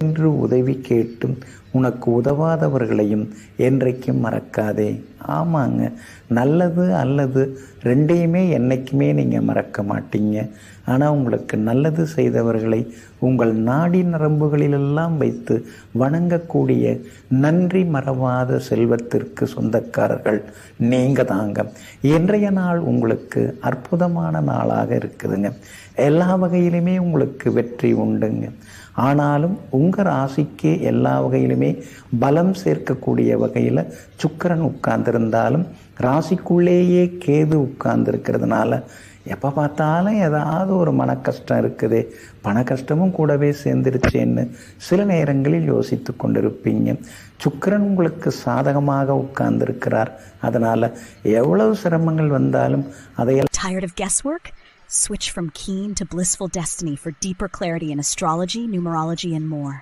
என்று உதவி கேட்டும் உனக்கு உதவாதவர்களையும் என்றைக்கும் மறக்காதே. ஆமாங்க, நல்லது அல்லது ரெண்டையுமே என்றைக்குமே நீங்கள் மறக்க மாட்டீங்க. ஆனால் உங்களுக்கு நல்லது செய்தவர்களை உங்கள் நாடி நரம்புகளிலெல்லாம் வைத்து வணங்கக்கூடிய நன்றி மறவாத செல்வத்திற்கு சொந்தக்காரர்கள் நீங்கள் தாங்க. இன்றைய நாள் உங்களுக்கு அற்புதமான நாளாக இருக்குதுங்க. எல்லா வகையிலுமே உங்களுக்கு வெற்றி உண்டுங்க. ஆனாலும் உங்கள் ராசிக்கு எல்லா வகையிலுமே பலம் சேர்க்கக்கூடிய வகையில் சுக்கிரன் உட்கார்ந்துருந்தாலும் ராசிக்குள்ளேயே கேது உட்கார்ந்துருக்கிறதுனால எப்போ பார்த்தாலும் ஏதாவது ஒரு மன கஷ்டம் இருக்குது, பண கஷ்டமும் கூடவே சேர்ந்துருச்சேன்னு சில நேரங்களில் யோசித்து கொண்டிருப்பீங்க. சுக்கிரன் உங்களுக்கு சாதகமாக உட்கார்ந்துருக்கிறார். அதனால் எவ்வளவு சிரமங்கள் வந்தாலும் அதையெல்லாம் Tired of guesswork? Switch from keen to blissful destiny for deeper clarity in astrology, numerology, and more.